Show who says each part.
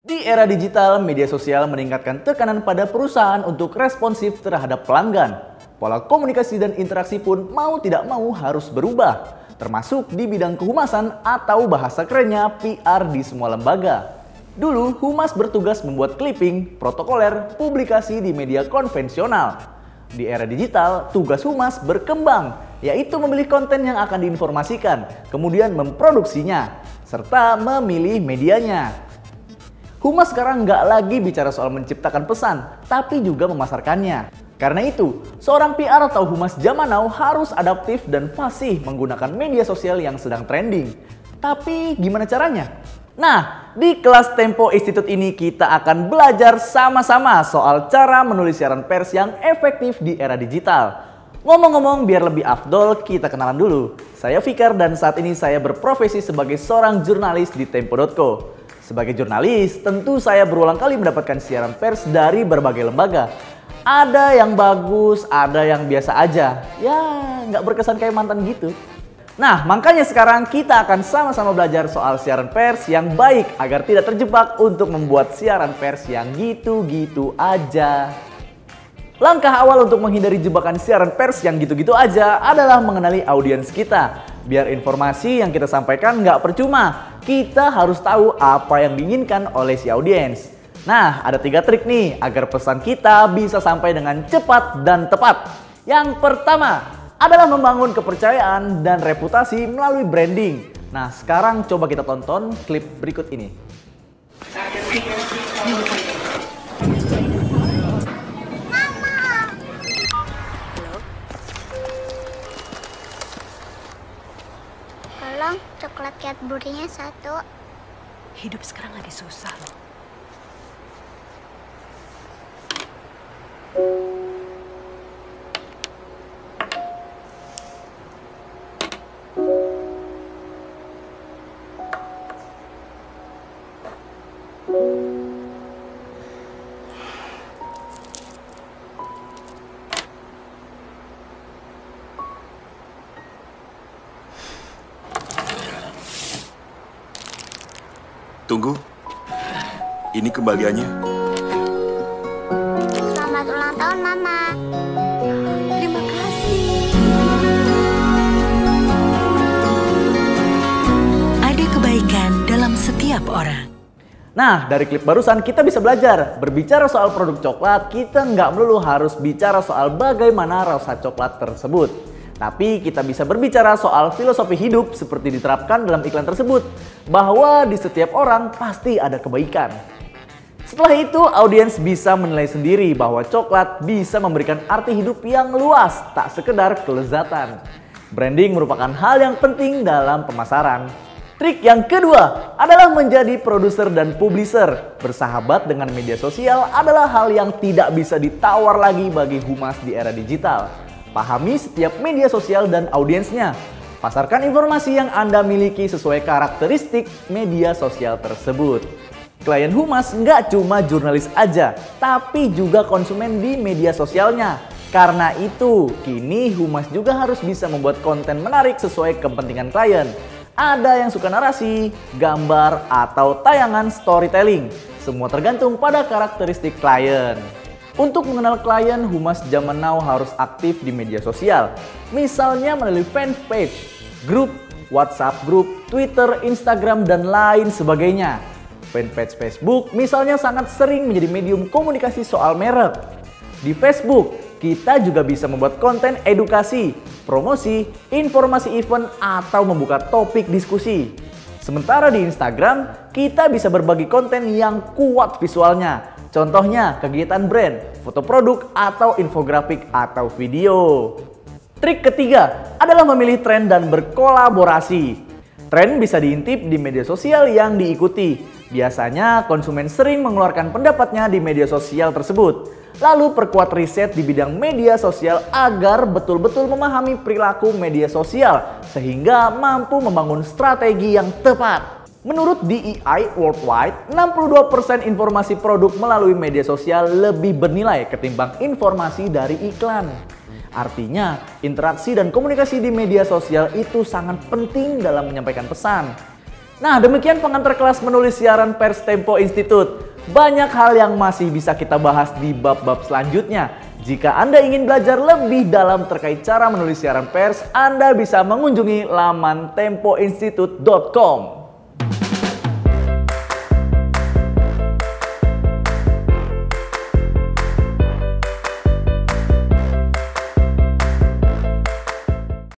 Speaker 1: Di era digital, media sosial meningkatkan tekanan pada perusahaan untuk responsif terhadap pelanggan. Pola komunikasi dan interaksi pun mau tidak mau harus berubah, termasuk di bidang kehumasan atau bahasa kerennya PR di semua lembaga. Dulu, humas bertugas membuat clipping, protokoler, publikasi di media konvensional. Di era digital, tugas humas berkembang, yaitu memilih konten yang akan diinformasikan, kemudian memproduksinya, serta memilih medianya. Humas sekarang nggak lagi bicara soal menciptakan pesan, tapi juga memasarkannya. Karena itu, seorang PR atau humas zaman now harus adaptif dan fasih menggunakan media sosial yang sedang trending. Tapi gimana caranya? Nah, di kelas Tempo Institute ini kita akan belajar sama-sama soal cara menulis siaran pers yang efektif di era digital. Ngomong-ngomong, biar lebih afdol, kita kenalan dulu. Saya Fikar dan saat ini saya berprofesi sebagai seorang jurnalis di Tempo.co. Sebagai jurnalis, tentu saya berulang kali mendapatkan siaran pers dari berbagai lembaga. Ada yang bagus, ada yang biasa aja. Ya, nggak berkesan kayak mantan gitu. Nah, makanya sekarang kita akan sama-sama belajar soal siaran pers yang baik agar tidak terjebak untuk membuat siaran pers yang gitu-gitu aja. Langkah awal untuk menghindari jebakan siaran pers yang gitu-gitu aja adalah mengenali audiens kita. Biar informasi yang kita sampaikan nggak percuma, kita harus tahu apa yang diinginkan oleh si audiens. Nah, ada 3 trik nih agar pesan kita bisa sampai dengan cepat dan tepat. Yang pertama adalah membangun kepercayaan dan reputasi melalui branding. Nah, sekarang coba kita tonton klip berikut ini.
Speaker 2: Tolong coklat Cadbury-nya 1.
Speaker 3: Hidup sekarang lagi susah loh.
Speaker 4: Tunggu, ini kembaliannya.
Speaker 2: Selamat ulang tahun, Mama.
Speaker 3: Terima kasih. Ada kebaikan dalam setiap orang.
Speaker 1: Nah, dari klip barusan kita bisa belajar. Berbicara soal produk coklat, kita nggak melulu harus bicara soal bagaimana rasa coklat tersebut. Tapi kita bisa berbicara soal filosofi hidup seperti diterapkan dalam iklan tersebut. Bahwa di setiap orang pasti ada kebaikan. Setelah itu, audiens bisa menilai sendiri bahwa coklat bisa memberikan arti hidup yang luas, tak sekedar kelezatan. Branding merupakan hal yang penting dalam pemasaran. Trik yang kedua adalah menjadi produser dan publisher. Bersahabat dengan media sosial adalah hal yang tidak bisa ditawar lagi bagi humas di era digital. Pahami setiap media sosial dan audiensnya. Pasarkan informasi yang Anda miliki sesuai karakteristik media sosial tersebut. Klien humas nggak cuma jurnalis aja, tapi juga konsumen di media sosialnya. Karena itu, kini humas juga harus bisa membuat konten menarik sesuai kepentingan klien. Ada yang suka narasi, gambar, atau tayangan storytelling. Semua tergantung pada karakteristik klien. Untuk mengenal klien, humas zaman now harus aktif di media sosial. Misalnya melalui fanpage, grup, WhatsApp grup, Twitter, Instagram, dan lain sebagainya. Fanpage Facebook misalnya sangat sering menjadi medium komunikasi soal merek. Di Facebook, kita juga bisa membuat konten edukasi, promosi, informasi event, atau membuka topik diskusi. Sementara di Instagram, kita bisa berbagi konten yang kuat visualnya. Contohnya kegiatan brand, foto produk, atau infografik atau video. Trik ketiga adalah memilih tren dan berkolaborasi. Tren bisa diintip di media sosial yang diikuti. Biasanya konsumen sering mengeluarkan pendapatnya di media sosial tersebut. Lalu perkuat riset di bidang media sosial agar betul-betul memahami perilaku media sosial sehingga mampu membangun strategi yang tepat. Menurut DEI Worldwide, 62% informasi produk melalui media sosial lebih bernilai ketimbang informasi dari iklan. Artinya, interaksi dan komunikasi di media sosial itu sangat penting dalam menyampaikan pesan. Nah, demikian pengantar kelas menulis siaran pers Tempo Institute. Banyak hal yang masih bisa kita bahas di bab-bab selanjutnya. Jika Anda ingin belajar lebih dalam terkait cara menulis siaran pers, Anda bisa mengunjungi laman tempoinstitute.com.